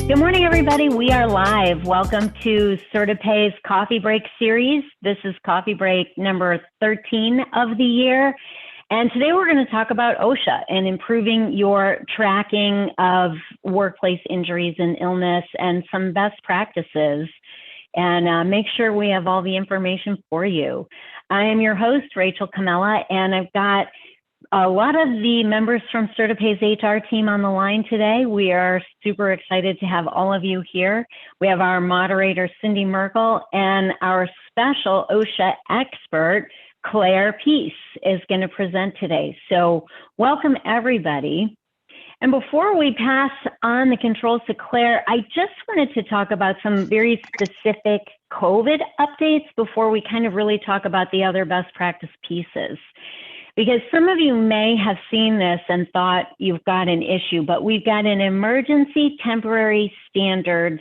Good morning, everybody. We are live. Welcome to CertaPay's Coffee Break series. This is Coffee Break number 13 of the year. And today we're going to talk about OSHA and improving your tracking of workplace injuries and illness and some best practices. And make sure we have all the information for you. I am your host, Rachel Camella, and I've got a lot of the members from CertaPay's HR team on the line today. We are super excited to have all of you here. We have our moderator, Cindy Merkel, and our special OSHA expert, Claire Peace, is going to present today. So welcome, everybody. And before we pass on the controls to Claire, I just wanted to talk about some very specific COVID updates before we kind of really talk about the other best practice pieces. Because some of you may have seen this and thought you've got an issue, but we've got an emergency temporary standards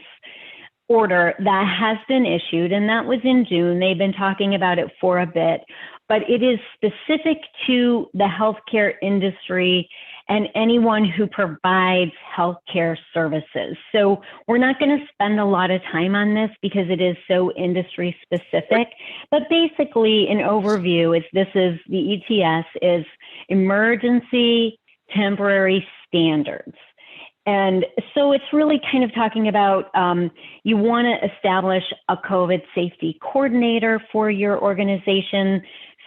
order that has been issued, and that was in June. They've been talking about it for a bit, but it is specific to the healthcare industry and anyone who provides healthcare services. So we're not going to spend a lot of time on this because it is so industry specific, but basically an overview is the ETS is emergency temporary standards. And so it's really kind of talking about you want to establish a COVID safety coordinator for your organization,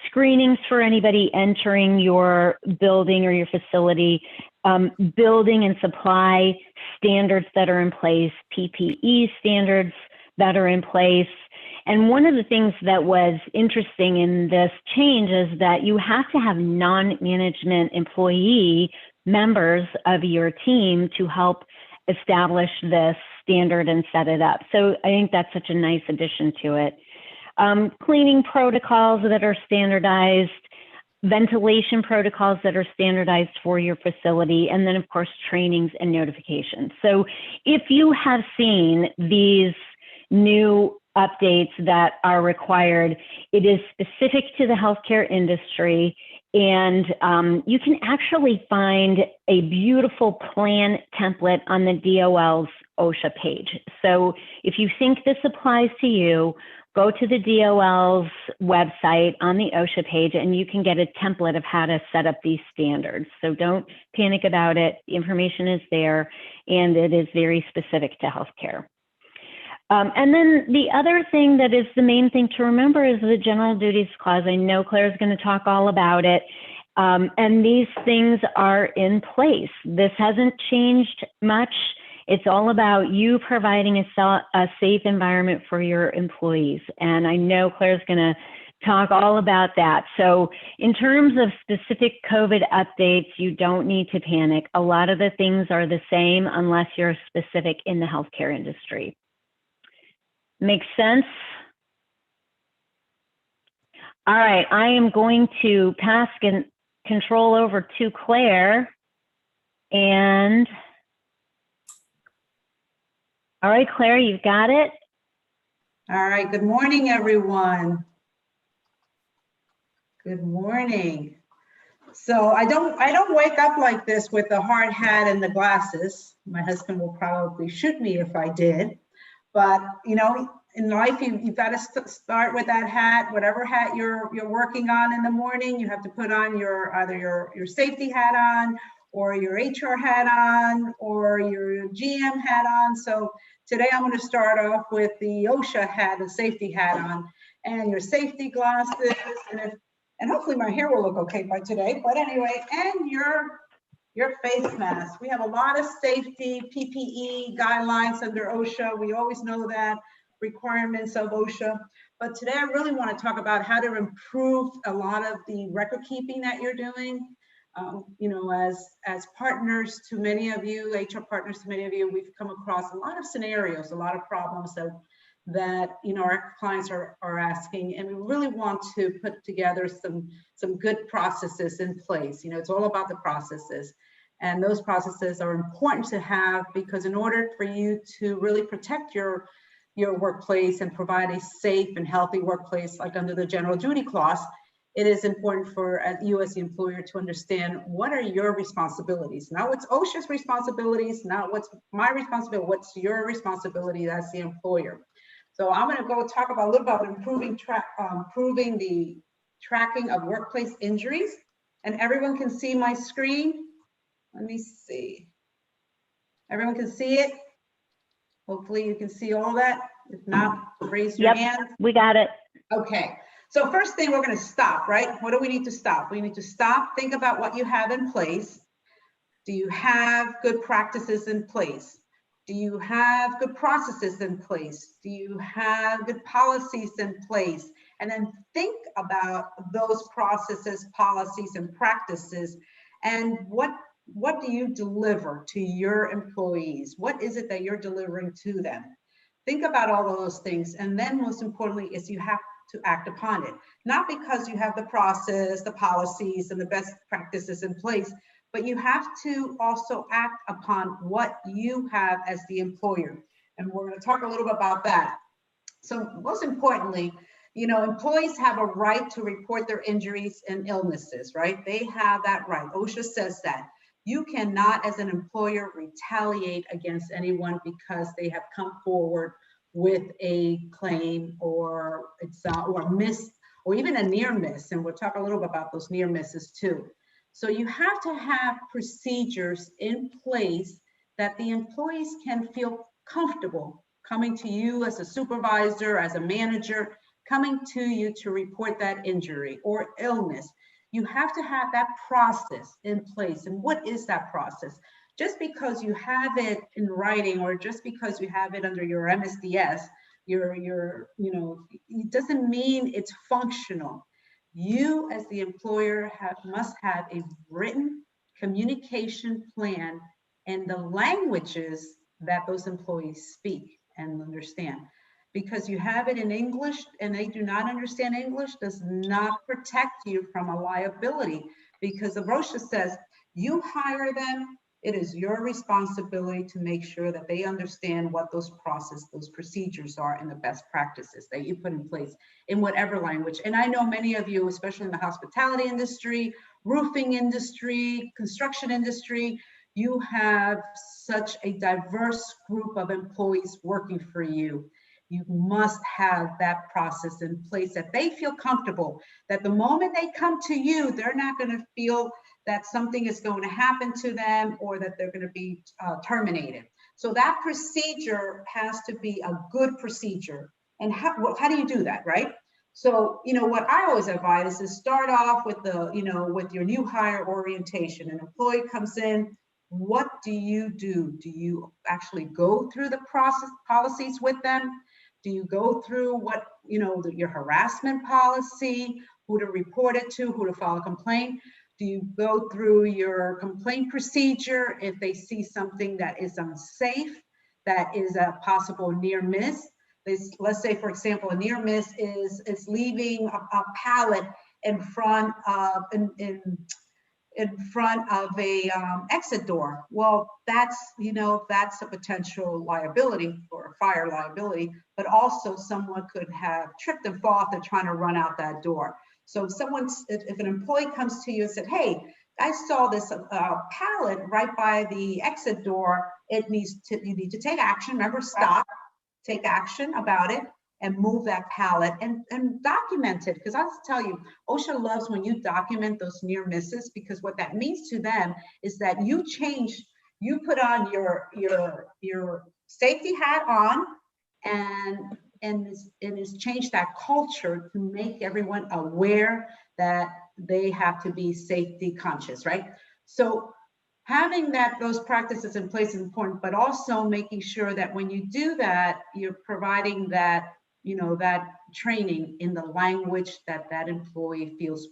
screenings for anybody entering your building or your facility, building and supply standards that are in place, PPE standards that are in place. And one of the things that was interesting in this change is that you have to have non-management employee members of your team to help establish this standard and set it up. So I think that's such a nice addition to it. Cleaning protocols that are standardized, ventilation protocols that are standardized for your facility, and then of course trainings and notifications. So if you have seen these new updates that are required, it is specific to the healthcare industry, and you can actually find a beautiful plan template on the DOL's OSHA page. So if you think this applies to you, go to the DOL's website on the OSHA page and you can get a template of how to set up these standards. So don't panic about it. The information is there and it is very specific to healthcare. And then the other thing that is the main thing to remember is the general duties clause. I know Claire's going to talk all about it. And these things are in place. This hasn't changed much. It's all about you providing a safe environment for your employees. And I know Claire's going to talk all about that. So in terms of specific COVID updates, you don't need to panic. A lot of the things are the same unless you're specific in the healthcare industry. Makes sense? All right, I am going to pass control over to Claire. And all right, Claire, you've got it. All right, good morning, everyone. Good morning. So I don't wake up like this with the hard hat and the glasses. My husband will probably shoot me if I did. But you know, in life, you've got to start with that hat. Whatever hat you're working on in the morning, you have to put on either your safety hat on, or your HR hat on, or your GM hat on. So today I'm going to start off with the OSHA hat, the safety hat on, and your safety glasses, and hopefully my hair will look okay by today. But anyway, and your face mask. We have a lot of safety PPE guidelines under OSHA. We always know that requirements of OSHA. But today I really want to talk about how to improve a lot of the record keeping that you're doing. You know, as partners to many of you, HR partners to many of you, we've come across a lot of scenarios, a lot of problems that you know our clients are asking, and we really want to put together some good processes in place. You know, it's all about the processes, and those processes are important to have because in order for you to really protect your workplace and provide a safe and healthy workplace, like under the general duty clause, it is important for you as the employer to understand what are your responsibilities, not what's OSHA's responsibilities, not what's my responsibility, what's your responsibility as the employer. So I'm going to go talk about a little about improving the tracking of workplace injuries. And everyone can see my screen. Let me see. Everyone can see it. Hopefully you can see all that. If not, raise your hand. We got it. Okay. So first thing, we're going to stop, right? What do we need to stop? We need to stop, think about what you have in place. Do you have good practices in place? Do you have good processes in place? Do you have good policies in place? And then think about those processes, policies, and practices, and what do you deliver to your employees? What is it that you're delivering to them? Think about all of those things. And then most importantly is you have to act upon it. Not because you have the process, the policies, and the best practices in place, but you have to also act upon what you have as the employer. And we're going to talk a little bit about that. So most importantly, you know, employees have a right to report their injuries and illnesses, right? They have that right. OSHA says that. You cannot, as an employer, retaliate against anyone because they have come forward with a claim or or miss, or even a near miss. And we'll talk a little bit about those near misses too. So you have to have procedures in place that the employees can feel comfortable coming to you as a supervisor, as a manager, coming to you to report that injury or illness. You have to have that process in place. And what is that process? Just because you have it in writing or just because you have it under your MSDS, you know, it doesn't mean it's functional. You as the employer must have a written communication plan and the languages that those employees speak and understand. Because you have it in English and they do not understand English does not protect you from a liability, because the OSHA says you hire them, it is your responsibility to make sure that they understand what those procedures are and the best practices that you put in place in whatever language. And I know many of you, especially in the hospitality industry, roofing industry, construction industry, you have such a diverse group of employees working for you. You must have that process in place that they feel comfortable, that the moment they come to you, they're not going to feel that something is going to happen to them or that they're going to be terminated. So that procedure has to be a good procedure. And how do you do that, right? So, you know, what I always advise is start off with with your new hire orientation. An employee comes in, what do? Do you actually go through the process policies with them? Do you go through what, your harassment policy, who to report it to, who to file a complaint? Do you go through your complaint procedure if they see something that is unsafe, that is a possible near miss? Let's say, for example, a near miss is leaving a pallet in front of a exit door. Well, that's a potential liability or a fire liability, but also someone could have tripped and fall if they're trying to run out that door. So if an employee comes to you and said, hey, I saw this pallet right by the exit door, you need to take action. Remember, stop, take action about it, and move that pallet and document it. Because I'll tell you, OSHA loves when you document those near misses, because what that means to them is that you put on your safety hat on and it's changed that culture to make everyone aware that they have to be safety conscious, right? So having those practices in place is important, but also making sure that when you do that, you're providing that that training in the language that employee feels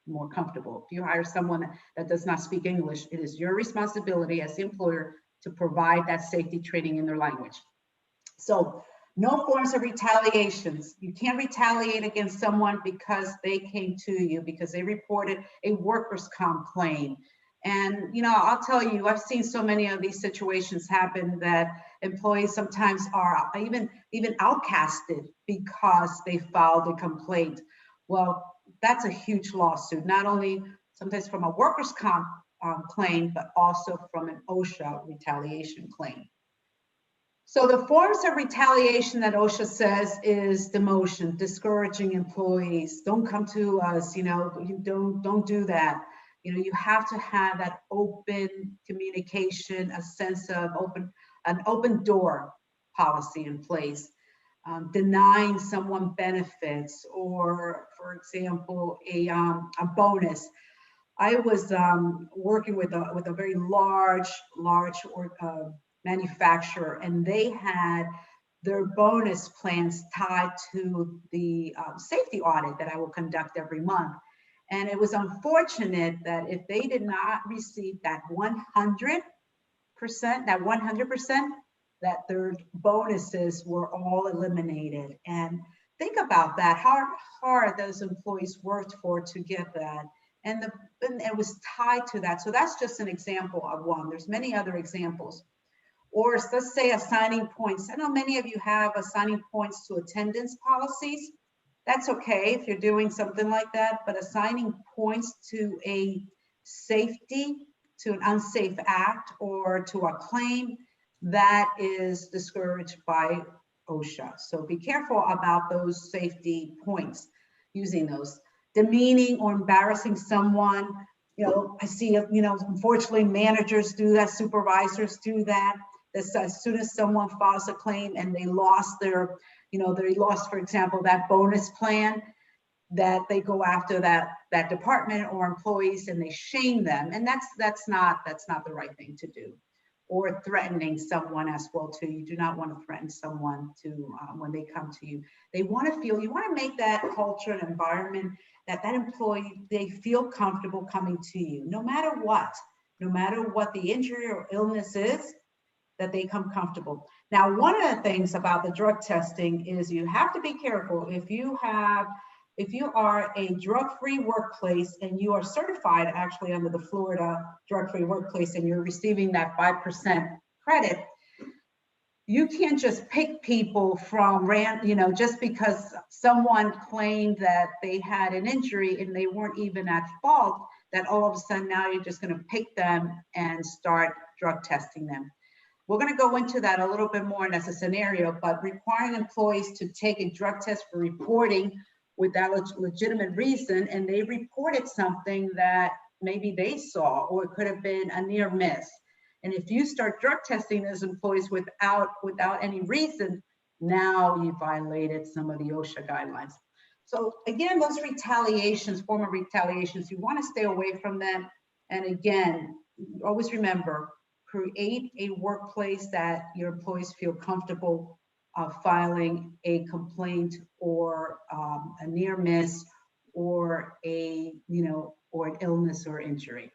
more comfortable. If you hire someone that does not speak English, it is your responsibility as the employer to provide that safety training in their language. So no forms of retaliations. You can't retaliate against someone because they came to you, because they reported a workers' comp claim. And, I'll tell you, I've seen so many of these situations happen that employees sometimes are even outcasted because they filed a complaint. Well, that's a huge lawsuit, not only sometimes from a workers' comp claim, but also from an OSHA retaliation claim. So the forms of retaliation that OSHA says is demotion, discouraging employees, don't come to us, you know, you don't do that. You know, you have to have that open communication, a sense of an open door policy in place. Denying someone benefits, or for example, a bonus. I was working with a very large manufacturer, and they had their bonus plans tied to the safety audit that I will conduct every month. And it was unfortunate that if they did not receive that 100%, that their bonuses were all eliminated. And think about that, how hard those employees worked for to get that. And it was tied to that. So that's just an example of one. There's many other examples. Or let's say assigning points. I know many of you have assigning points to attendance policies. That's okay if you're doing something like that, but assigning points to a safety, to an unsafe act, or to a claim, that is discouraged by OSHA. So be careful about those safety points, using those. Demeaning or embarrassing someone, you know, I see, you know, unfortunately managers do that, supervisors do that. That's as soon as someone files a claim and they lost their, you know, they lost, for example, that bonus plan, that they go after that department or employees and they shame them. And that's not the right thing to do. Or threatening someone as well too. You do not want to threaten someone to when they come to you. They want to feel, you want to make that culture and environment that employee, they feel comfortable coming to you, no matter what the injury or illness is, that they come comfortable. Now, one of the things about the drug testing is you have to be careful. If you are a drug-free workplace and you are certified actually under the Florida drug-free workplace and you're receiving that 5% credit, you can't just pick people from just because someone claimed that they had an injury and they weren't even at fault, that all of a sudden now you're just going to pick them and start drug testing them. We're going to go into that a little bit more in as a scenario, but requiring employees to take a drug test for reporting without a legitimate reason, and they reported something that maybe they saw, or it could have been a near miss. And if you start drug testing those employees without any reason, now you violated some of the OSHA guidelines. So again, those retaliations, former retaliations, you want to stay away from them. And again, always remember, create a workplace that your employees feel comfortable filing a complaint or a near miss or or an illness or injury.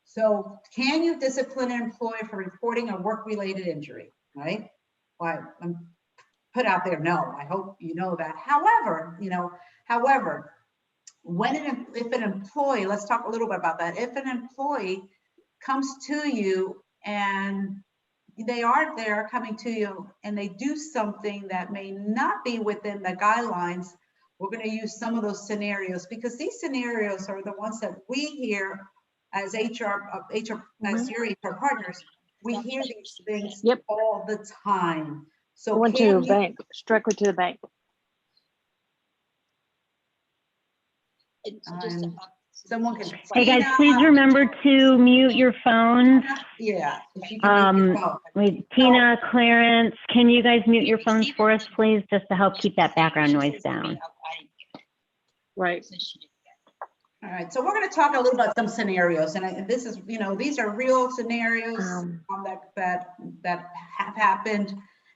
So can you discipline an employee for reporting a work-related injury, right? Well, I'm put out there, no, I hope you know that. However, if an employee, let's talk a little bit about that. If an employee comes to you and they're coming to you and they do something that may not be within the guidelines, we're going to use some of those scenarios, because these scenarios are the ones that we hear as as your HR partners. We hear these things all the time. So I went to the bank, strictly to the bank. Someone can. Hey guys, please remember to mute your phones. Yeah. If you can mute your phone. Wait, Tina, Clarence, can you guys mute your phones for us, please, just to help keep that background noise down? Right. All right, so we're going to talk a little about some scenarios, and this is, these are real scenarios that have happened,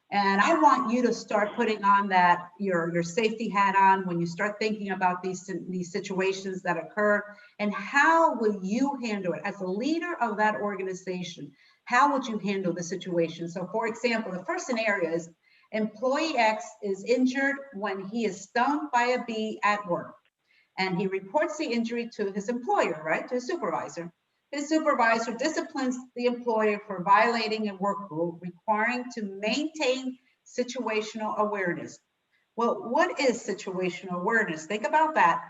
and I want you to start putting on that your safety hat on when you start thinking about these situations that occur, and how will you handle it as a leader of that organization? How would you handle the situation? So, for example, the first scenario is employee X is injured when he is stung by a bee at work. And he reports the injury to his employer, right, to his supervisor. His supervisor disciplines the employer for violating a work rule requiring to maintain situational awareness. Well, what is situational awareness? Think about that.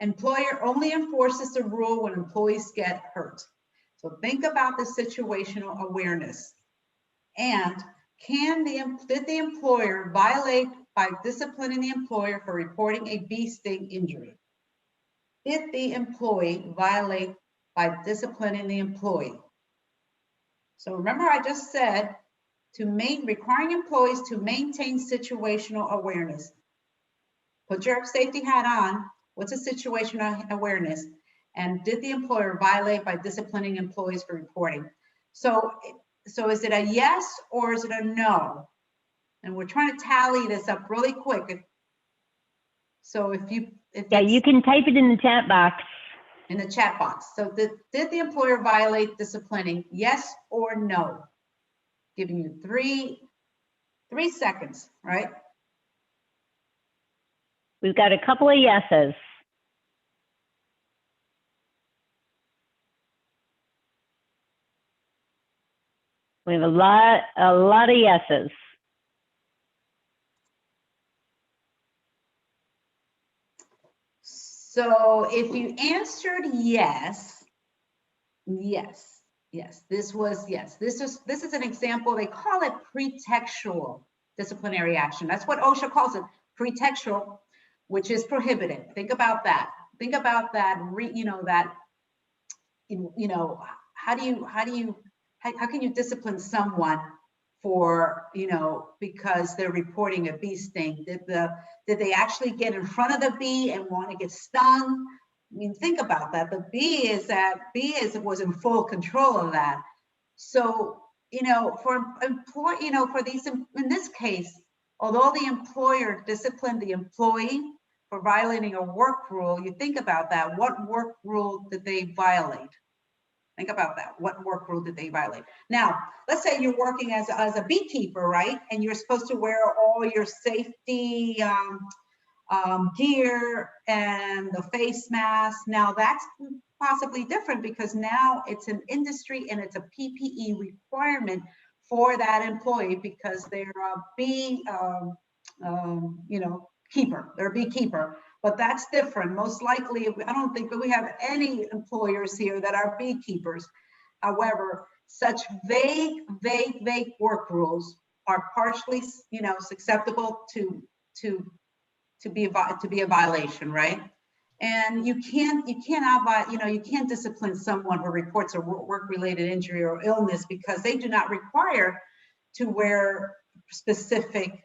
Employer only enforces the rule when employees get hurt. So think about the situational awareness. And did the employer violate by disciplining the employer for reporting a bee sting injury? Did the employee violate by disciplining the employee? So remember, I just said requiring employees to maintain situational awareness. Put your safety hat on. What's a situational awareness? And did the employer violate by disciplining employees for reporting? So is it a yes or is it a no? And we're trying to tally this up really quick. So yeah, you can type it in the chat box. In the chat box. So did the employer violate disciplining? Yes or no? Giving you three seconds, right? We've got a couple of yeses. We have a lot of yeses. So if you answered yes, this is an example. They call it pretextual disciplinary action. That's what OSHA calls it, pretextual, which is prohibited. Think about that. Think about that. How can you discipline someone for, because they're reporting a bee sting? Did they actually get in front of the bee and want to get stung? I mean, think about that. The bee was in full control of that. So, in this case, although the employer disciplined the employee for violating a work rule, you think about that. What work rule did they violate? Think about that. What work rule did they violate? Now, let's say you're working as a beekeeper, right? And you're supposed to wear all your safety gear and the face mask. Now that's possibly different because now it's an industry and it's a PPE requirement for that employee because they're a bee, keeper. They're a beekeeper. But that's different. Most likely, I don't think that we have any employers here that are beekeepers. However, such vague work rules are partially, susceptible to be a violation, right? And you can't discipline someone who reports a work-related injury or illness because they do not require to wear specific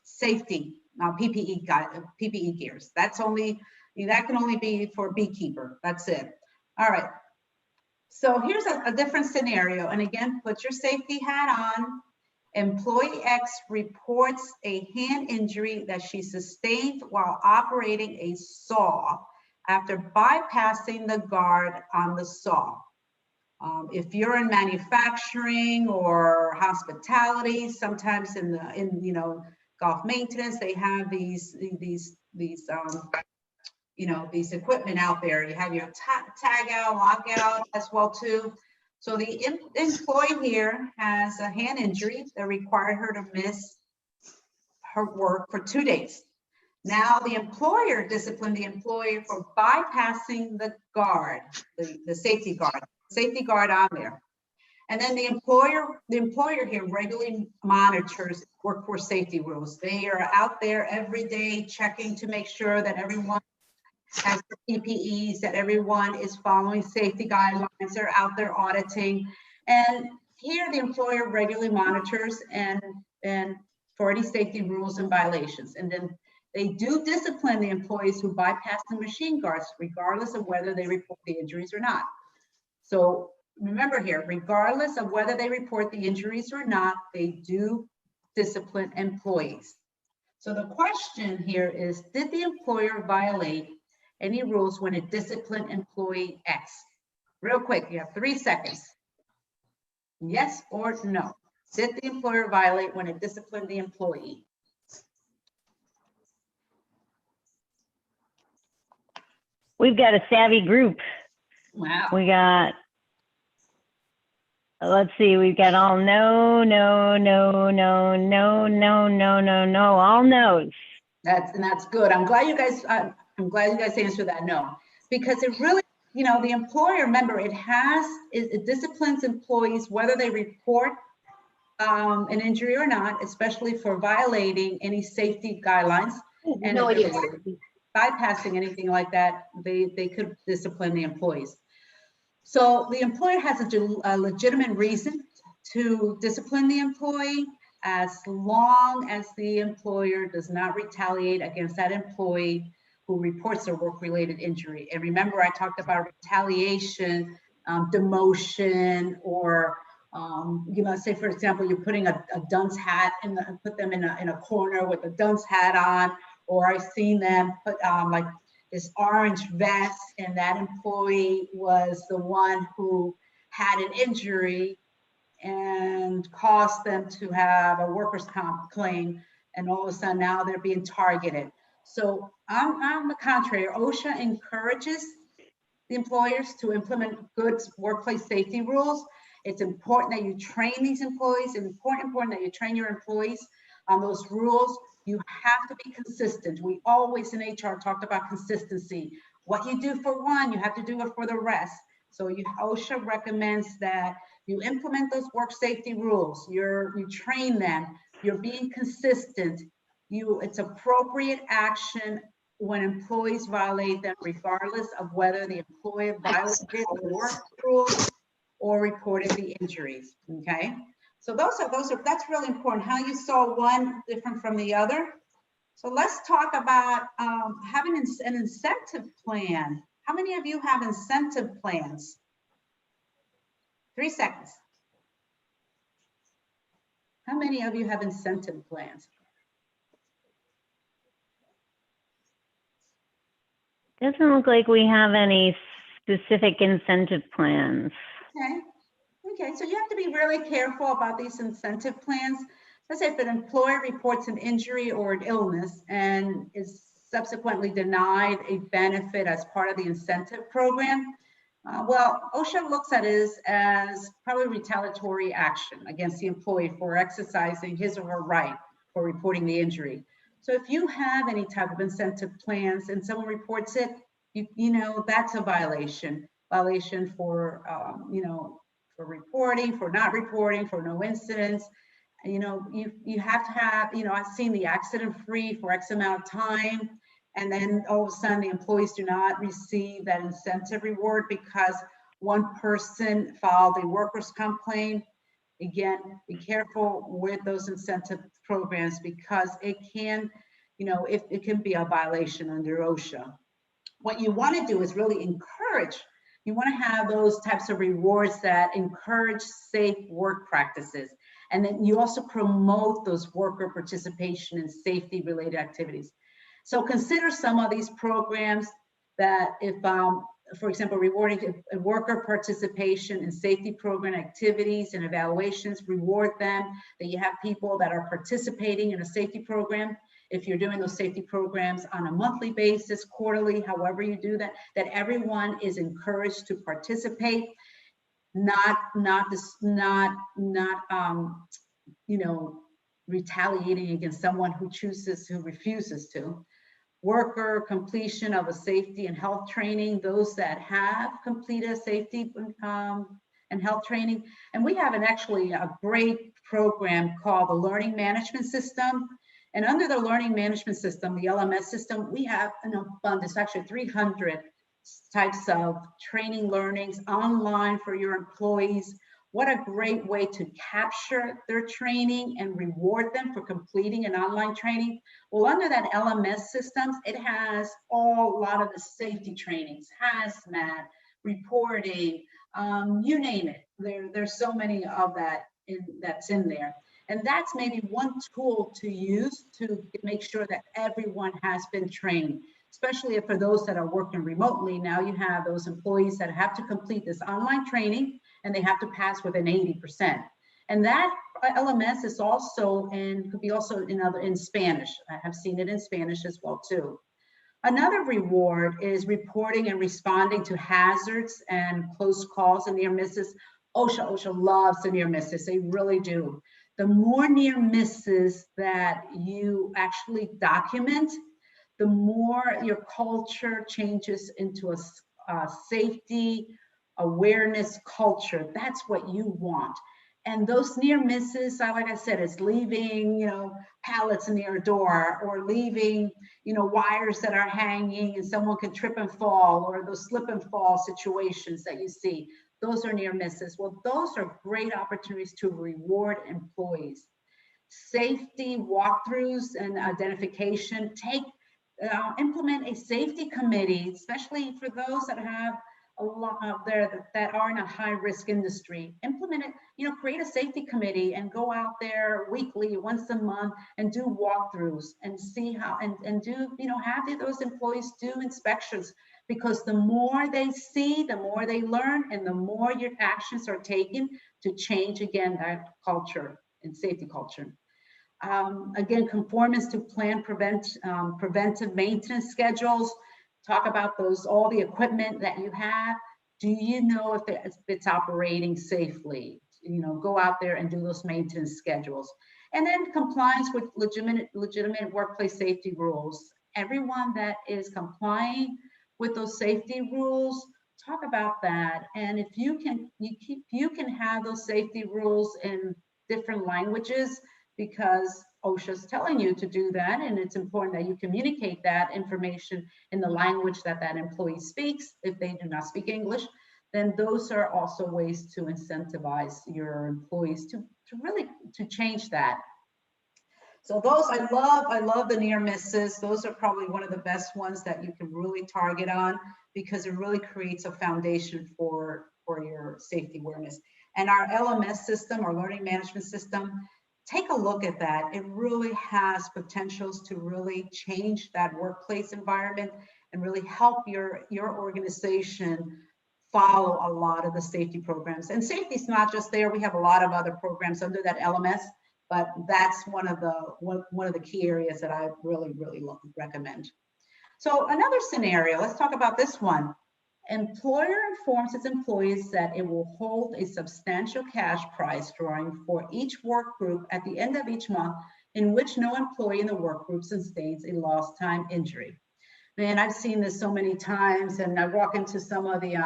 safety PPE gears. That can only be for a beekeeper. That's it. All right. So here's a different scenario. And again, put your safety hat on. Employee X reports a hand injury that she sustained while operating a saw after bypassing the guard on the saw. If you're in manufacturing or hospitality, sometimes in golf maintenance, they have these equipment out there. You have your tag out, lockout as well too. So the employee here has a hand injury that required her to miss her work for 2 days. Now the employer disciplined the employee for bypassing the guard, the safety guard on there. And then the employer here regularly monitors workforce safety rules. They are out there every day checking to make sure that everyone has the PPEs, that everyone is following safety guidelines. They're out there auditing. And here the employer regularly monitors and for any safety rules and violations. And then they do discipline the employees who bypass the machine guards, regardless of whether they report the injuries or not. So remember here, regardless of whether they report the injuries or not, they do discipline employees. So the question here is, did the employer violate any rules when it disciplined employee X? Real quick, you have 3 seconds. Yes or no? Did the employer violate when it disciplined the employee? We've got a savvy group. Wow. We got, let's see, we've got all no, all no's. That's good. I'm glad you guys I'm glad you guys answered that no, because it really, you know, the employer, remember, it disciplines employees whether they report an injury or not, especially for violating any safety guidelines. And No if idea they're what it would be. bypassing anything like that, they could discipline the employees. So the employer has a legitimate reason to discipline the employee as long as the employer does not retaliate against that employee who reports a work-related injury. And remember, I talked about retaliation, demotion, or you know, say for example, you're putting a dunce hat and put them in a corner with a dunce hat on, or I've seen them put like this orange vest, and that employee was the one who had an injury and caused them to have a workers' comp claim, and all of a sudden now they're being targeted. So on the contrary, OSHA encourages the employers to implement good workplace safety rules. It's important that you train these employees. It's important that you train your employees on those rules. You have to be consistent. We always in HR talked about consistency. What you do for one, you have to do it for the rest. So OSHA recommends that you implement those work safety rules. You train them. You're being consistent. It's appropriate action when employees violate them, regardless of whether the employer violated the work rules or reported the injuries. Okay, so that's really important. How you saw one different from the other. So let's talk about having an incentive plan. How many of you have incentive plans? 3 seconds. How many of you have incentive plans? Doesn't look like we have any specific incentive plans. Okay, so you have to be really careful about these incentive plans. Let's say if an employer reports an injury or an illness and is subsequently denied a benefit as part of the incentive program, well, OSHA looks at it as probably retaliatory action against the employee for exercising his or her right for reporting the injury. So if you have any type of incentive plans and someone reports it, you know, that's a violation for, you know, for reporting, for not reporting, for no incidents. You know, you have to have, you know, I've seen the accident free for X amount of time, and then all of a sudden the employees do not receive that incentive reward because one person filed a workers' comp claim. Again, be careful with those incentive programs because it can, you know, it can be a violation under OSHA. What you want to do is really encourage. You want to have those types of rewards that encourage safe work practices. And then you also promote those worker participation in safety related activities. So consider some of these programs that if, for example, rewarding a worker participation in safety program activities and evaluations, reward them, that you have people that are participating in a safety program. If you're doing those safety programs on a monthly basis, quarterly, however you do that, that everyone is encouraged to participate, not you know, retaliating against someone who refuses to. Worker completion of a safety and health training, those that have completed safety and health training. And we have actually a great program called the Learning Management System. And under the Learning Management System, the LMS system, we have an abundance, actually 300 types of training learnings online for your employees. What a great way to capture their training and reward them for completing an online training. Well, under that LMS systems, it has a lot of the safety trainings, hazmat, reporting, you name it. There's so many of that that's in there. And that's maybe one tool to use to make sure that everyone has been trained, especially for those that are working remotely. Now you have those employees that have to complete this online training and they have to pass with an 80%. And that LMS is also could be also in Spanish. I have seen it in Spanish as well too. Another reward is reporting and responding to hazards and close calls and near misses. OSHA loves the near misses, they really do. The more near misses that you actually document, the more your culture changes into a safety awareness culture. That's what you want. And those near misses, like I said, it's leaving, pallets near a door, or leaving, wires that are hanging and someone can trip and fall, or those slip and fall situations that you see. Those are near misses. Well, those are great opportunities to reward employees. Safety walkthroughs and identification. Implement a safety committee, especially for those that have a lot out there that are in a high risk industry. Implement it, create a safety committee and go out there weekly, once a month, and do walkthroughs and see how, and do, have those employees do inspections, because the more they see, the more they learn, and the more your actions are taken to change, again, that culture and safety culture. Again, conformance to plan preventive maintenance schedules. Talk about all the equipment that you have. Do you know if it's operating safely? Go out there and do those maintenance schedules. And then compliance with legitimate workplace safety rules. Everyone that is complying with those safety rules, talk about that. And if you can have those safety rules in different languages, because OSHA's telling you to do that, and it's important that you communicate that information in the language that employee speaks. If they do not speak English, then those are also ways to incentivize your employees to really change that. So those, I love the near misses. Those are probably one of the best ones that you can really target on, because it really creates a foundation for your safety awareness. And our LMS system, our learning management system, take a look at that. It really has potentials to really change that workplace environment and really help your organization follow a lot of the safety programs. And safety is not just there. We have a lot of other programs under that LMS, but that's one of the key areas that I really recommend. So another scenario, let's talk about this one. Employer informs its employees that it will hold a substantial cash prize drawing for each work group at the end of each month in which no employee in the work group sustains a lost time injury. Man, I've seen this so many times, and I walk into some of the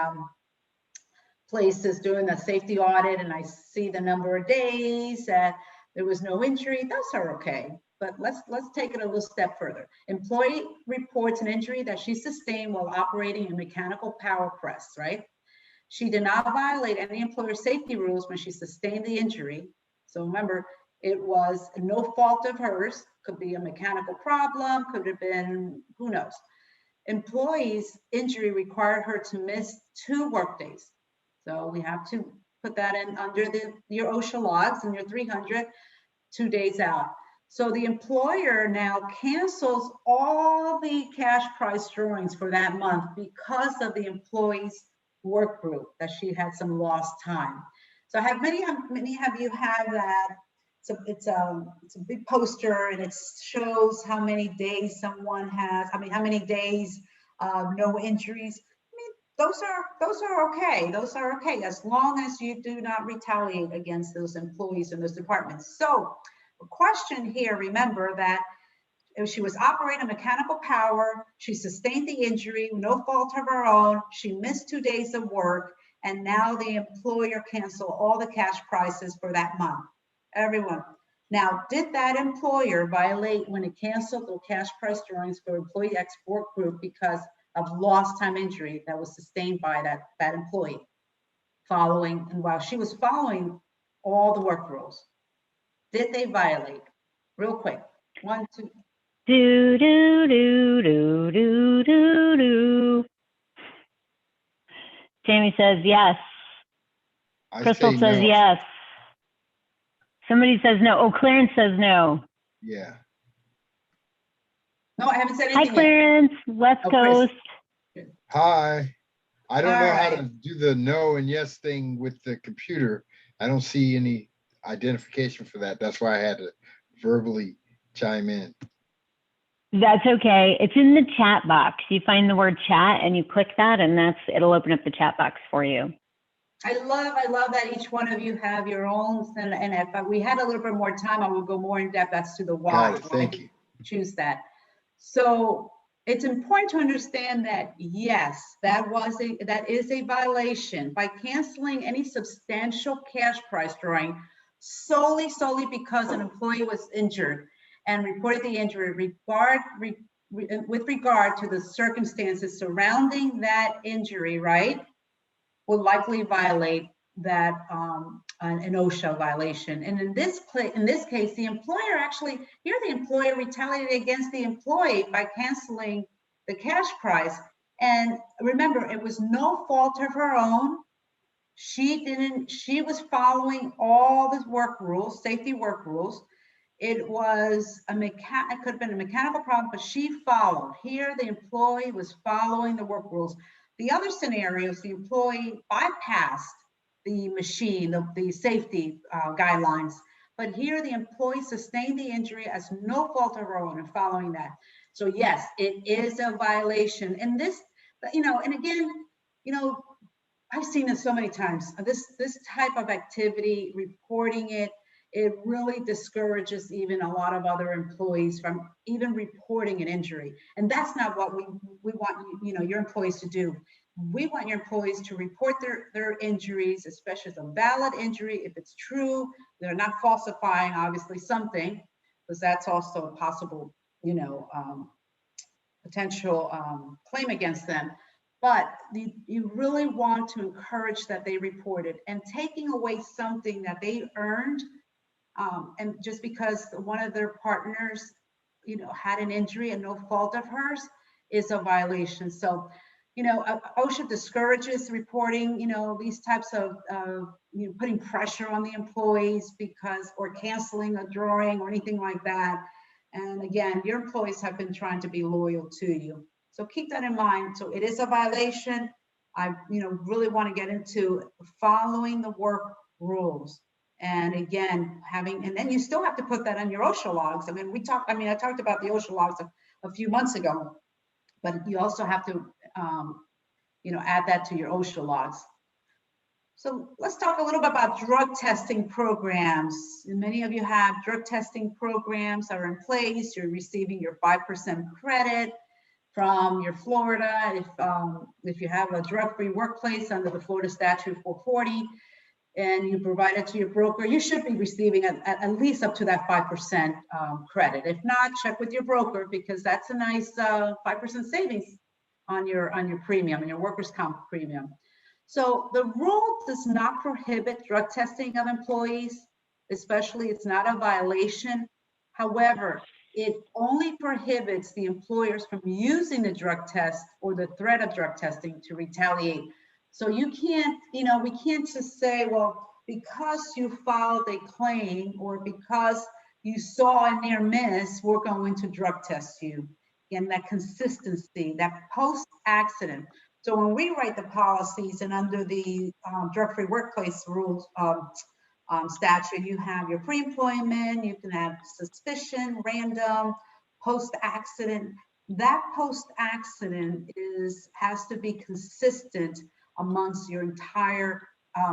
places doing the safety audit, and I see the number of days that there was no injury. Those are okay. But let's take it a little step further. Employee reports an injury that she sustained while operating a mechanical power press, right? She did not violate any employer safety rules when she sustained the injury. So remember, it was no fault of hers. Could be a mechanical problem, could have been, who knows. Employee's injury required her to miss 2 work days. So we have to put that in under your OSHA logs and your 300, 2 days out. So the employer now cancels all the cash prize drawings for that month because of the employee's work group that she had some lost time. So I have many of you have that. So it's a big poster, and it shows how many days someone has. I mean, how many days no injuries. I mean, those are okay. Those are okay as long as you do not retaliate against those employees in those departments. So the question here, remember that if she was operating mechanical power, she sustained the injury, no fault of her own, she missed 2 days of work, and now the employer canceled all the cash prices for that month. Everyone. Now, did that employer violate when it canceled the cash price drawings for employee X work group because of lost time injury that was sustained by that employee while she was following all the work rules? Did they violate? Real quick. 1, 2. Do, do, do, do, do, do, do. Jamie says yes. Crystal says no. yes. Somebody says no. Oh, Clarence says no. Yeah. No, I haven't said Hi, anything Clarence. West Coast. Hi. I don't know how All to do the no and yes thing with the computer. I don't see any identification for that. That's why I had to verbally chime in. That's okay. It's in the chat box. You find the word chat and you click that, and it'll open up the chat box for you. I love that each one of you have your own, and if we had a little bit more time, I would go more in depth as to the why. Got it. Thank you. Choose that. So it's important to understand that, yes, that is a violation by canceling any substantial cash prize drawing solely because an employee was injured and reported the injury with regard to the circumstances surrounding that injury, right, will likely violate that an OSHA violation. And in this case, the employer actually, here the employer retaliated against the employee by canceling the cash prize. And remember, it was no fault of her own. She was following all the work rules, safety work rules. It was it could have been a mechanical problem, but she followed. Here, the employee was following the work rules. The other scenarios, the employee bypassed the machine, the safety guidelines, but here the employee sustained the injury as no fault of her own in following that. So yes, it is a violation. And this, and again, I've seen it so many times. This type of activity, reporting it really discourages even a lot of other employees from even reporting an injury. And that's not what we want your employees to do. We want your employees to report their injuries, especially as a valid injury. If it's true, they're not falsifying obviously something, because that's also a possible, potential claim against them. But you really want to encourage that they report it, and taking away something that they earned, and just because one of their partners, had an injury and no fault of hers, is a violation. So, OSHA discourages reporting, these types of, putting pressure on the employees or canceling a drawing or anything like that. And again, your employees have been trying to be loyal to you. So keep that in mind. So it is a violation. I, really want to get into following the work rules. And again, and then you still have to put that on your OSHA logs. I talked about the OSHA logs a few months ago, but you also have to, add that to your OSHA logs. So let's talk a little bit about drug testing programs. And many of you have drug testing programs that are in place. You're receiving your 5% credit from your Florida. If you have a drug-free workplace under the Florida Statute 440, and you provide it to your broker, you should be receiving at least up to that 5% credit. If not, check with your broker, because that's a nice 5% savings on your premium, on your workers' comp premium. So the rule does not prohibit drug testing of employees, especially it's not a violation. However, it only prohibits the employers from using the drug test or the threat of drug testing to retaliate. So you can't, we can't just say, well, because you filed a claim or because you saw a near miss, we're going to drug test you. And that consistency, that post-accident. So when we write the policies and under the drug-free workplace rules statute, you have your pre-employment, you can have suspicion, random, post-accident. That post-accident has to be consistent amongst your entire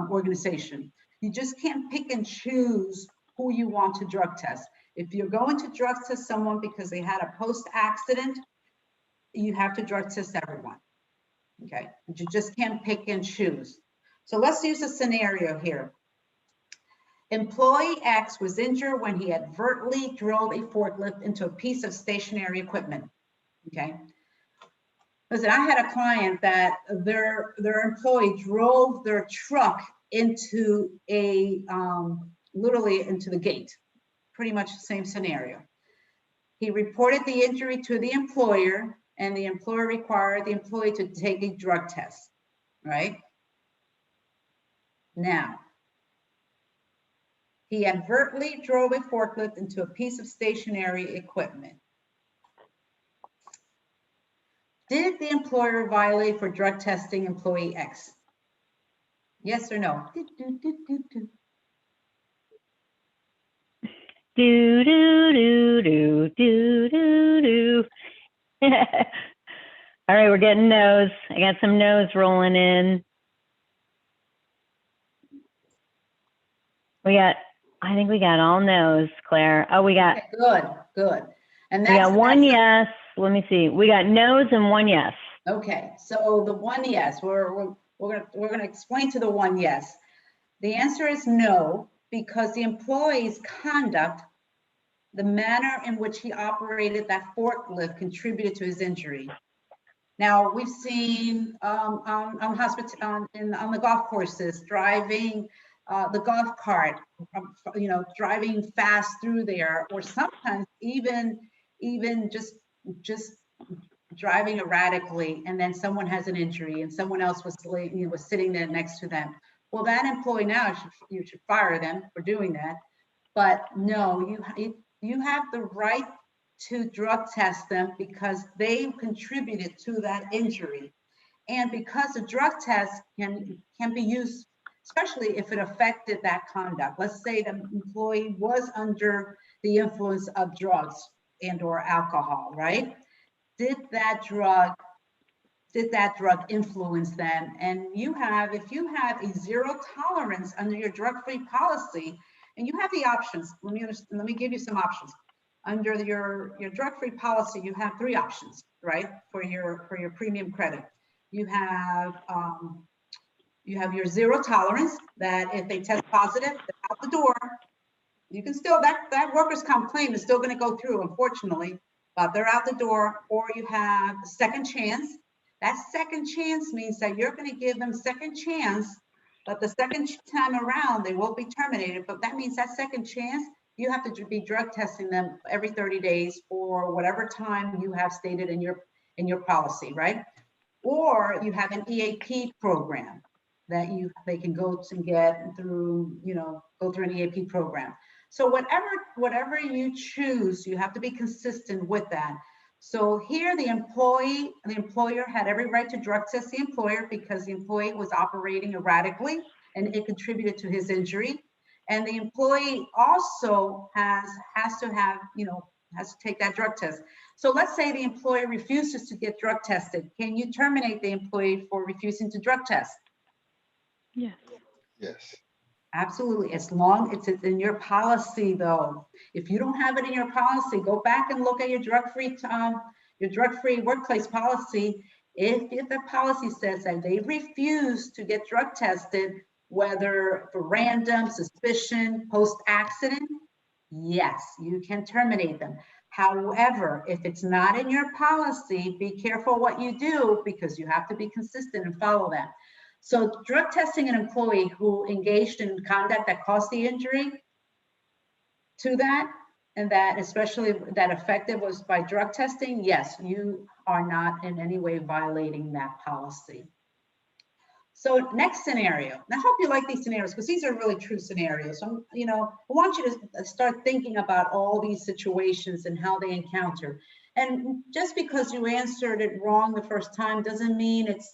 organization. You just can't pick and choose who you want to drug test. If you're going to drug test someone because they had a post-accident, you have to drug test everyone. Okay, you just can't pick and choose. So let's use a scenario here. Employee X was injured when he advertently drove a forklift into a piece of stationary equipment. Okay. Listen, I had a client that their employee drove their truck into literally into the gate. Pretty much the same scenario. He reported the injury to the employer, and the employer required the employee to take a drug test, right? Now, he advertently drove a forklift into a piece of stationary equipment. Did the employer violate for drug testing employee X? Yes or no? Do, do, do, do, do, do, do. All right, we're getting no's. I got some no's rolling in. I think we got all no's, Claire. Oh, we got. Okay, good. And we got one yes. Let me see. We got no's and one yes. Okay, so the one yes, we're gonna explain to the one yes. The answer is no, because the employee's conduct, the manner in which he operated that forklift contributed to his injury. Now, we've seen on the golf courses, driving the golf cart, driving fast through there, or sometimes even just driving erratically, and then someone has an injury and someone else was sitting there next to them. Well, that employee now, you should fire them for doing that. But no, you have the right to drug test them because they contributed to that injury. And because a drug test can be used, especially if it affected that conduct. Let's say the employee was under the influence of drugs and or alcohol, right? Did that drug influence them? And if you have a zero tolerance under your drug-free policy, and you have the options, let me give you some options. Under your drug-free policy, you have 3 options, right? For your premium credit. You have your zero tolerance, that if they test positive, they're out the door. You can still, that workers' comp claim is still going to go through, unfortunately, but they're out the door. Or you have a second chance. That second chance means that you're going to give them second chance, but the second time around, they won't be terminated. But that means that second chance, you have to be drug testing them every 30 days or whatever time you have stated in your policy, right? Or you have an EAP program that they can go to get through, go through an EAP program. So whatever you choose, you have to be consistent with that. So here the employer had every right to drug test the employer because the employee was operating erratically and it contributed to his injury. And the employee also has to take that drug test. So let's say the employer refuses to get drug tested. Can you terminate the employee for refusing to drug test? Yes. Yes. Absolutely, as long as it's in your policy though. If you don't have it in your policy, go back and look at your drug-free workplace policy. If the policy says that they refuse to get drug tested, whether for random, suspicion, post-accident, yes, you can terminate them. However, if it's not in your policy, be careful what you do because you have to be consistent and follow that. So drug testing an employee who engaged in conduct that caused the injury to that, and that especially that affected was by drug testing, yes, you are not in any way violating that policy. So next scenario, and I hope you like these scenarios because these are really true scenarios. So, I want you to start thinking about all these situations and how they encounter. And just because you answered it wrong the first time doesn't mean it's,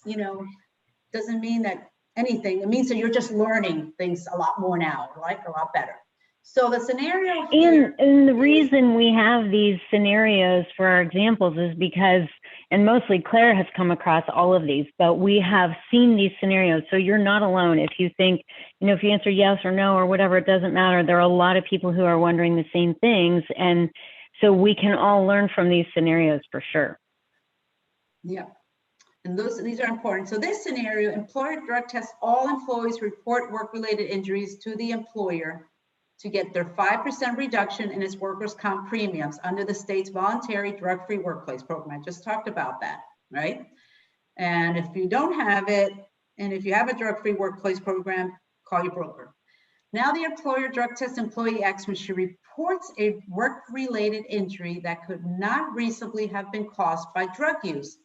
doesn't mean that anything. It means that you're just learning things a lot more now, right? A lot better. So the scenario here, and the reason we have these scenarios for our examples is because, and mostly Claire has come across all of these, but we have seen these scenarios. So you're not alone. If you think, if you answer yes or no or whatever, it doesn't matter. There are a lot of people who are wondering the same things. And so we can all learn from these scenarios for sure. Yeah. And these are important. So this scenario, employer drug tests all employees who report work-related injuries to the employer to get their 5% reduction in its workers' comp premiums under the state's voluntary drug-free workplace program. I just talked about that, right? And if you don't have it, and if you have a drug-free workplace program, call your broker. Now the employer drug tests employee X when she reports a work-related injury that could not reasonably have been caused by drug use,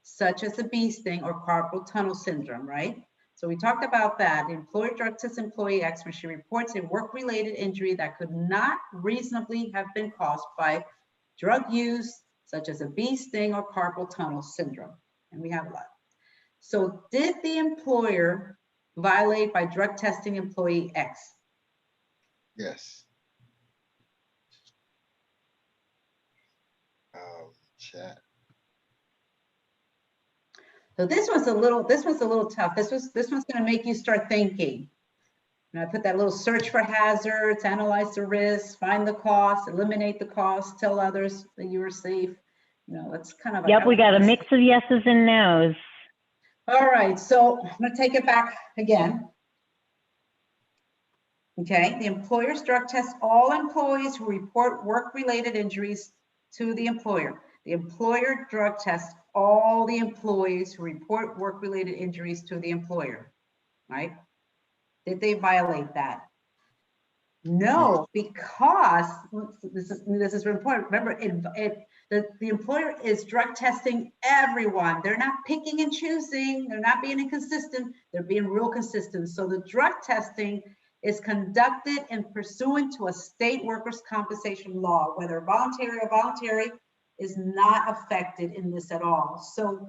such as a bee sting or carpal tunnel syndrome, right? So we talked about that. The employer drug tests employee X when she reports a work-related injury that could not reasonably have been caused by drug use, such as a bee sting or carpal tunnel syndrome. And we have a lot. So did the employer violate by drug testing employee X? Yes. Chat. So this one's a little tough. This one's going to make you start thinking. I put that little search for hazards, analyze the risks, find the cost, eliminate the cost, tell others that you are safe. No, that's kind of. Yep, we got a mix of yeses and nos. All right, so I'm gonna take it back again. Okay, the employer's drug test all employees who report work-related injuries to the employer. The employer drug tests all the employees who report work-related injuries to the employer, right? Did they violate that? No, because this is important. Remember, the employer is drug testing everyone. They're not picking and choosing. They're not being inconsistent. They're being real consistent. So the drug testing is conducted in pursuant to a state workers' compensation law, whether voluntary or voluntary, is not affected in this at all. So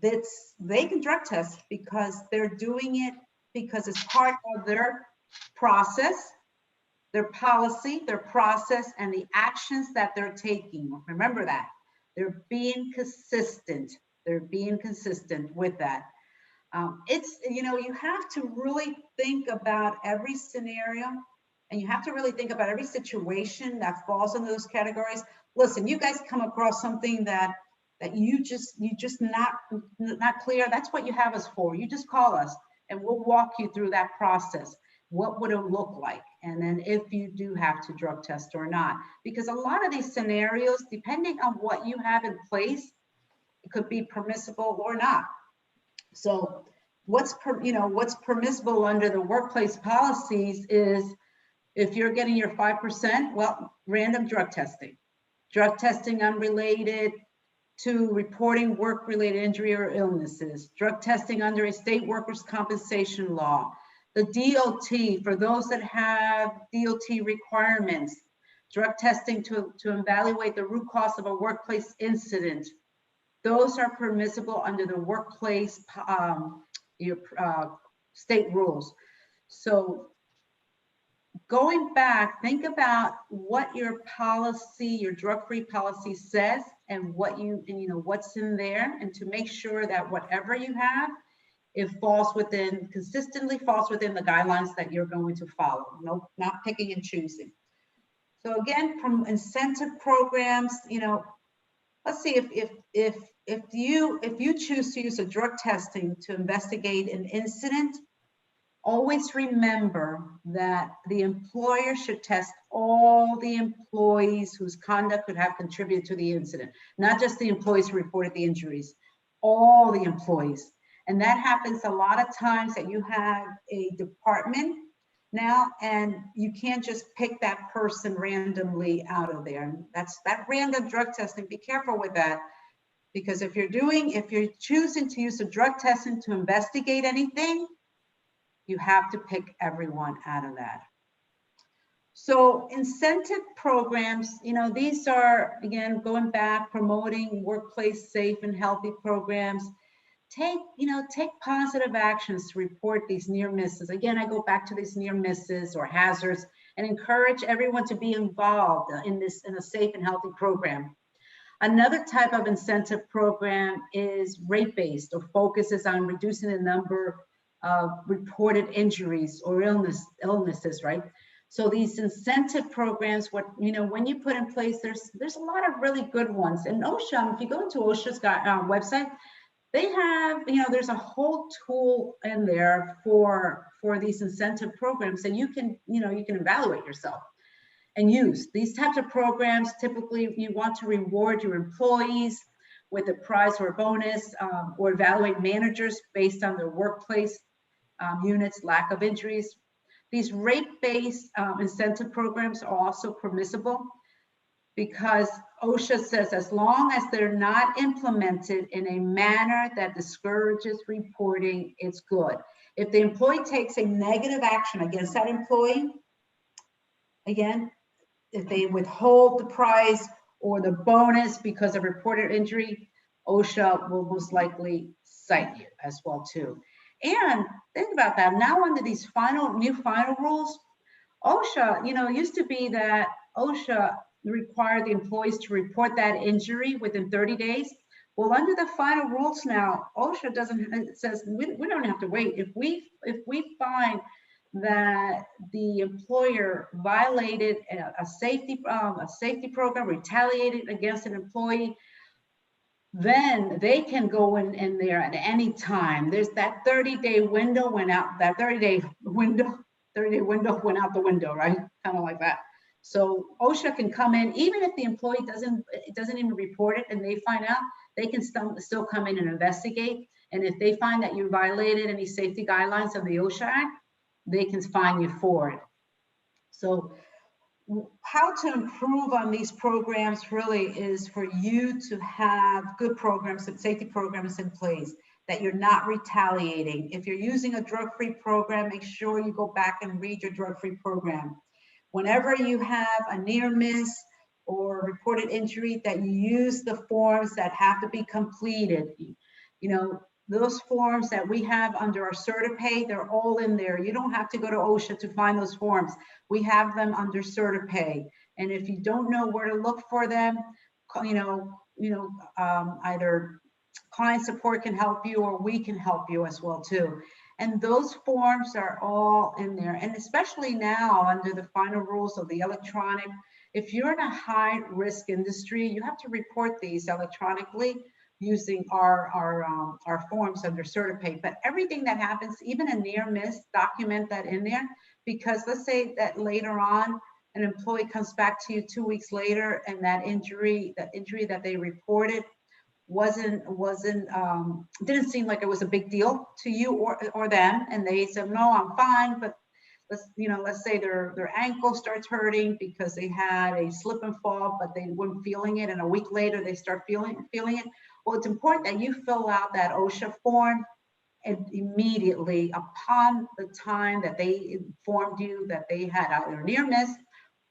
they can drug test because they're doing it because it's part of their process, their policy, their process, and the actions that they're taking. Remember that. They're being consistent. They're being consistent with that. It's, you have to really think about every scenario, and you have to really think about every situation that falls in those categories. Listen, you guys come across something that you just not clear. That's what you have us for. You just call us and we'll walk you through that process. What would it look like? And then if you do have to drug test or not, because a lot of these scenarios, depending on what you have in place, it could be permissible or not. So what's permissible under the workplace policies is if you're getting your 5%, well, random drug testing unrelated to reporting work-related injury or illnesses, drug testing under a state workers' compensation law, the DOT, for those that have DOT requirements, drug testing to evaluate the root cause of a workplace incident. Those are permissible under the workplace state rules. So going back, think about what your policy, your drug-free policy says, and what what's in there, and to make sure that whatever you have, it consistently falls within the guidelines that you're going to follow. No, not picking and choosing. So again, from incentive programs, let's see if you choose to use a drug testing to investigate an incident, always remember that the employer should test all the employees whose conduct could have contributed to the incident, not just the employees who reported the injuries, all the employees. And that happens a lot of times that you have a department now, and you can't just pick that person randomly out of there. And that's that random drug testing. Be careful with that, because if you're choosing to use a drug testing to investigate anything, you have to pick everyone out of that. So incentive programs, these are, again, going back, promoting workplace safe and healthy programs. Take positive actions to report these near misses. Again, I go back to these near misses or hazards and encourage everyone to be involved in a safe and healthy program. Another type of incentive program is rate-based, or focuses on reducing the number of reported injuries or illnesses, right? So these incentive programs, when you put in place, there's a lot of really good ones. And OSHA, if you go into OSHA's website, they have, there's a whole tool in there for these incentive programs that you can evaluate yourself and use. These types of programs, typically you want to reward your employees with a prize or a bonus, or evaluate managers based on their workplace units, lack of injuries. These rate-based incentive programs are also permissible because OSHA says as long as they're not implemented in a manner that discourages reporting, it's good. If the employee takes a negative action against that employee, again, if they withhold the prize or the bonus because of reported injury, OSHA will most likely cite you as well too. And think about that. Now under these new final rules, OSHA, it used to be that OSHA required the employees to report that injury within 30 days. Well, under the final rules now, OSHA says we don't have to wait. If we find that the employer violated a safety program, retaliated against an employee, then they can go in there at any time. There's that 30-day window went out, that 30-day window went out the window, right? Kind of like that. So OSHA can come in, even if the employee doesn't even report it and they find out, they can still come in and investigate. And if they find that you violated any safety guidelines of the OSHA Act, they can fine you for it. So how to improve on these programs really is for you to have good programs and safety programs in place, that you're not retaliating. If you're using a drug-free program, make sure you go back and read your drug-free program. Whenever you have a near miss or reported injury, that you use the forms that have to be completed. You know, those forms that we have under our CertiPay, they're all in there. You don't have to go to OSHA to find those forms. We have them under CertiPay. And if you don't know where to look for them, either client support can help you or we can help you as well too. And those forms are all in there. And especially now under the final rules of the electronic, if you're in a high risk industry, you have to report these electronically using our forms under CertiPay. But everything that happens, even a near miss, document that in there, because let's say that later on, an employee comes back to you 2 weeks later and that injury that they reported didn't seem like it was a big deal to you or them, and they said, no, I'm fine, but let's say their ankle starts hurting because they had a slip and fall, but they weren't feeling it, and a week later they start feeling it. Well, it's important that you fill out that OSHA form and immediately upon the time that they informed you that they had either a near miss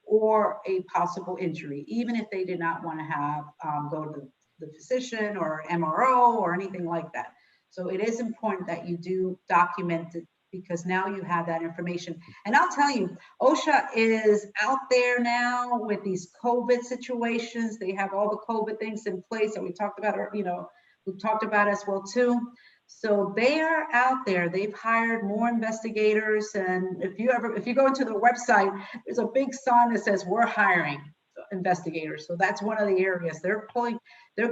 or a possible injury, even if they did not want to have go to the physician or MRO or anything like that. So it is important that you do document it, because now you have that information. And I'll tell you, OSHA is out there now with these COVID situations. They have all the COVID things in place that we talked about, we've talked about as well too. So they are out there. They've hired more investigators. And if you go into the website, there's a big sign that says we're hiring investigators. So that's one of the areas they're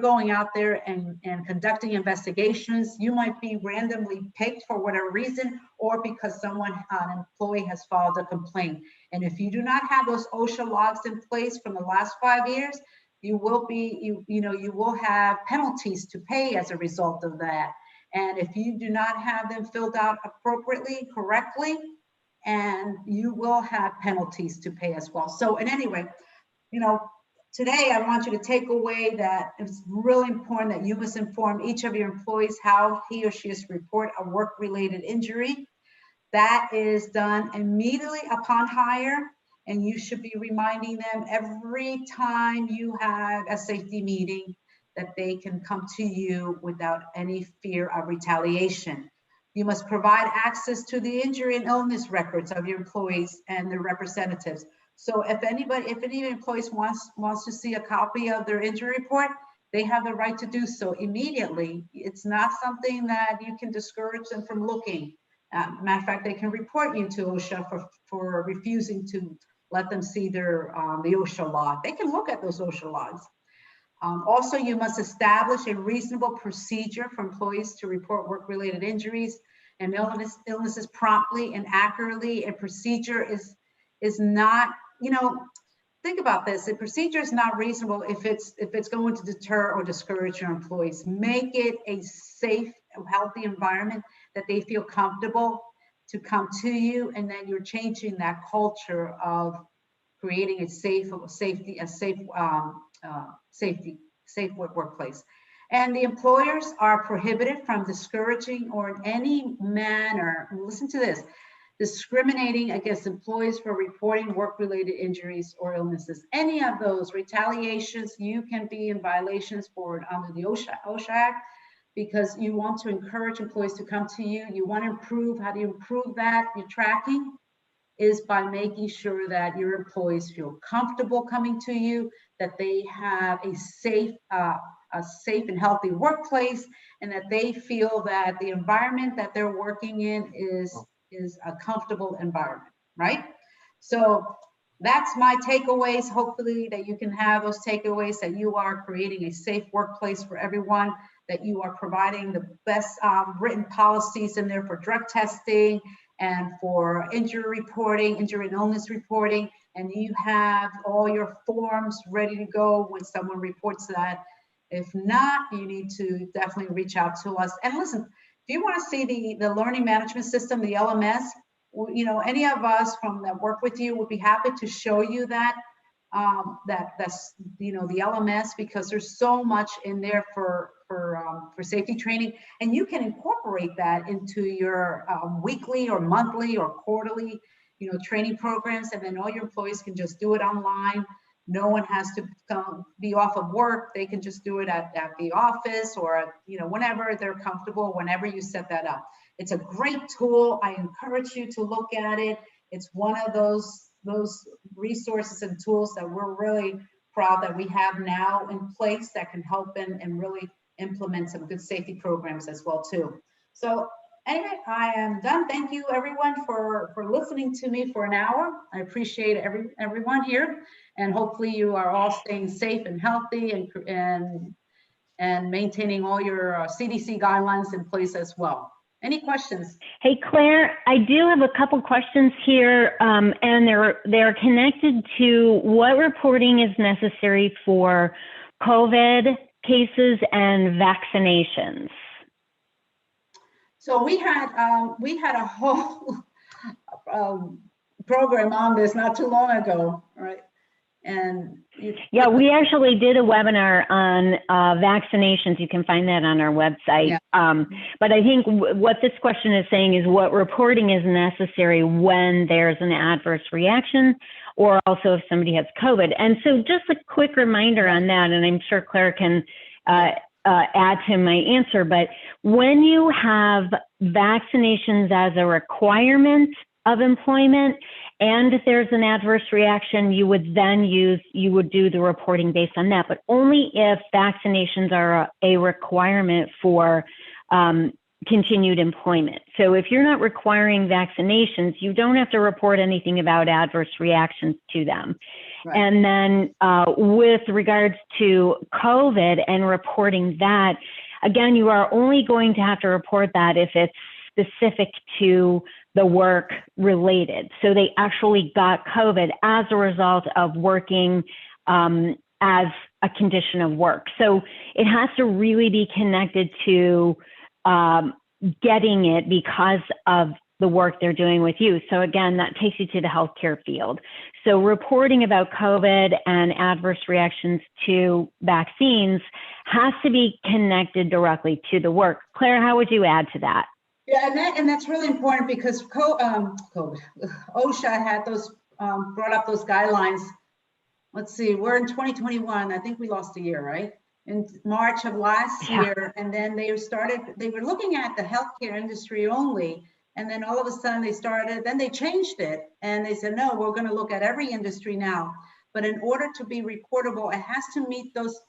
going out there and conducting investigations. You might be randomly picked for whatever reason, or because an employee has filed a complaint. And if you do not have those OSHA logs in place from the last 5 years, you will have penalties to pay as a result of that. And if you do not have them filled out appropriately, correctly, and you will have penalties to pay as well. So, and anyway, today I want you to take away that it's really important that you must inform each of your employees how he or she is to report a work-related injury. That is done immediately upon hire, and you should be reminding them every time you have a safety meeting that they can come to you without any fear of retaliation. You must provide access to the injury and illness records of your employees and their representatives. So if any employees wants to see a copy of their injury report, they have the right to do so immediately. It's not something that you can discourage them from looking. Matter of fact, they can report you to OSHA for refusing to let them see the OSHA log. They can look at those OSHA logs. Also, you must establish a reasonable procedure for employees to report work-related injuries and illnesses promptly and accurately. A procedure is not, think about this. A procedure is not reasonable if it's going to deter or discourage your employees. Make it a safe, healthy environment that they feel comfortable to come to you, and then you're changing that culture of creating a safe workplace. And the employers are prohibited from discouraging or in any manner, listen to this, discriminating against employees for reporting work-related injuries or illnesses. Any of those retaliations, you can be in violations for it under the OSHA Act, because you want to encourage employees to come to you. You want to improve. How do you improve that? Your tracking is by making sure that your employees feel comfortable coming to you, that they have a safe and healthy workplace, and that they feel that the environment that they're working in is a comfortable environment, right? So that's my takeaways. Hopefully that you can have those takeaways, that you are creating a safe workplace for everyone, that you are providing the best written policies in there for drug testing and for injury reporting, injury and illness reporting, and you have all your forms ready to go when someone reports that. If not, you need to definitely reach out to us. And listen, if you want to see the learning management system, the LMS, you know, any of us from that work with you would be happy to show you that. That's, you know, the LMS, because there's so much in there for safety training, and you can incorporate that into your weekly or monthly or quarterly, you know, training programs, and then all your employees can just do it online. No one has to be off of work. They can just do it at the office, or, you know, whenever they're comfortable, whenever you set that up. It's a great tool. I encourage you to look at it. It's one of those resources and tools that we're really proud that we have now in place that can help and really implement some good safety programs as well too. So anyway, I am done. Thank you everyone for listening to me for an hour. I appreciate everyone here, and hopefully you are all staying safe and healthy and maintaining all your CDC guidelines in place as well. Any questions? Hey, Claire, I do have a couple questions here, and they're connected to what reporting is necessary for COVID cases and vaccinations. So we had a whole program on this not too long ago, right? And yeah, we actually did a webinar on vaccinations. You can find that on our website. Yeah. But I think what this question is saying is what reporting is necessary when there's an adverse reaction, or also if somebody has COVID. And so just a quick reminder on that, and I'm sure Claire can add to my answer, but when you have vaccinations as a requirement of employment, and if there's an adverse reaction, you would do the reporting based on that, but only if vaccinations are a requirement for continued employment. So if you're not requiring vaccinations, you don't have to report anything about adverse reactions to them. Right. And then with regards to COVID and reporting that, again, you are only going to have to report that if it's specific to the work related. So they actually got COVID as a result of working as a condition of work. So it has to really be connected to getting it because of the work they're doing with you. So again, that takes you to the healthcare field. So reporting about COVID and adverse reactions to vaccines has to be connected directly to the work. Claire, how would you add to that? Yeah, and that's really important because OSHA had those brought up those guidelines. Let's see, we're in 2021. I think we lost a year, right? In March of last year, and then they were looking at the healthcare industry only, and then all of a sudden they changed it, and they said, no, we're going to look at every industry now. But in order to be reportable, it has to meet those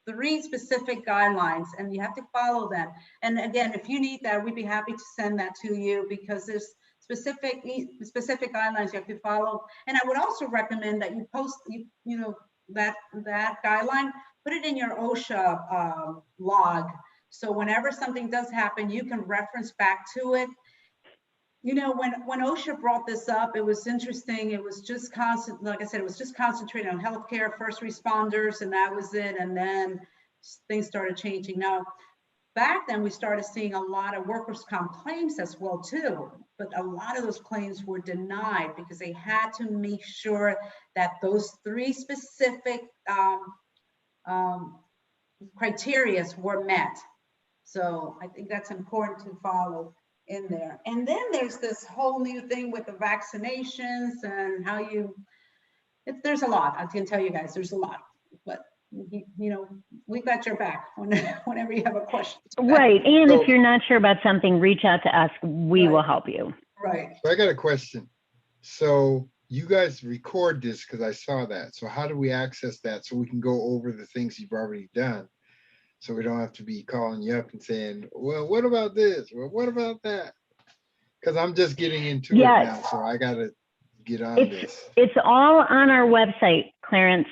3 specific guidelines, and you have to follow them. And again, if you need that, we'd be happy to send that to you, because there's specific guidelines you have to follow. And I would also recommend that you post, that guideline, put it in your OSHA log. So whenever something does happen, you can reference back to it. You know, when OSHA brought this up, it was interesting. It was just like I said, it was just concentrated on healthcare, first responders, and that was it. And then things started changing. Now, back then we started seeing a lot of workers' comp claims as well too, but a lot of those claims were denied because they had to make sure that those 3 specific criteria were met. So I think that's important to follow in there. And then there's this whole new thing with the vaccinations and how there's a lot. I can tell you guys, there's a lot, but we've got your back whenever you have a question. Right, and if you're not sure about something, reach out to us. We will help you. Right. So I got a question. So you guys record this because I saw that. So how do we access that so we can go over the things you've already done? So we don't have to be calling you up and saying, well, what about this? Well, what about that? Because I'm just getting into it now. So I got to get on It's this? it's all on our website, Clarence.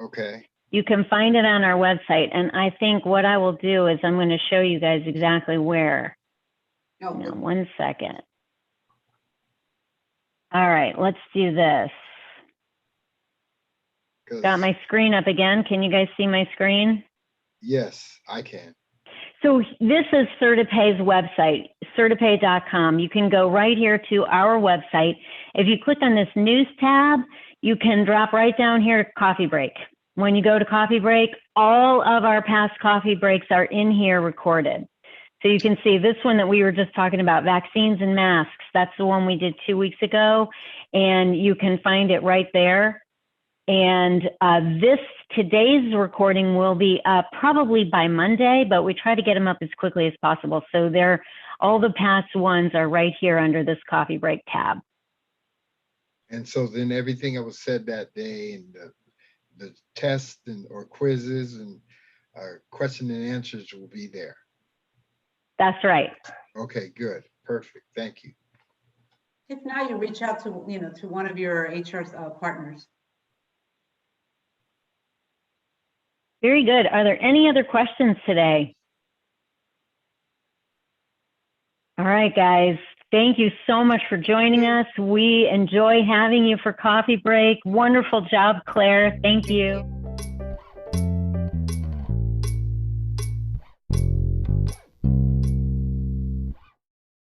Okay, You can find it on our website. And I think what I will do is I'm going to show you guys exactly where. Oh, Now, good. 1 second. All right, let's do this. Got 'cause- my screen up again. Can you guys see my screen? yes, I can. So this is CertaPay's website, certapay.com. You can go right here to our website. If you click on this news tab, you can drop right down here to Coffee Break. When you go to Coffee Break, all of our past coffee breaks are in here recorded. So you can see this one that we were just talking about, vaccines and masks. That's the one we did 2 weeks ago, and you can find it right there. And today's recording will be up probably by Monday, but we try to get them up as quickly as possible. So all the past ones are right here under this Coffee Break tab. And so then everything that was said that day and the tests or quizzes and question and answers will be there. That's right. Okay, good, perfect, thank you. If not, you reach out to, to one of your HR partners. Very good. Are there any other questions today? All right, guys. Thank you so much for joining us. We enjoy having you for Coffee Break. Wonderful job, Claire. Thank you.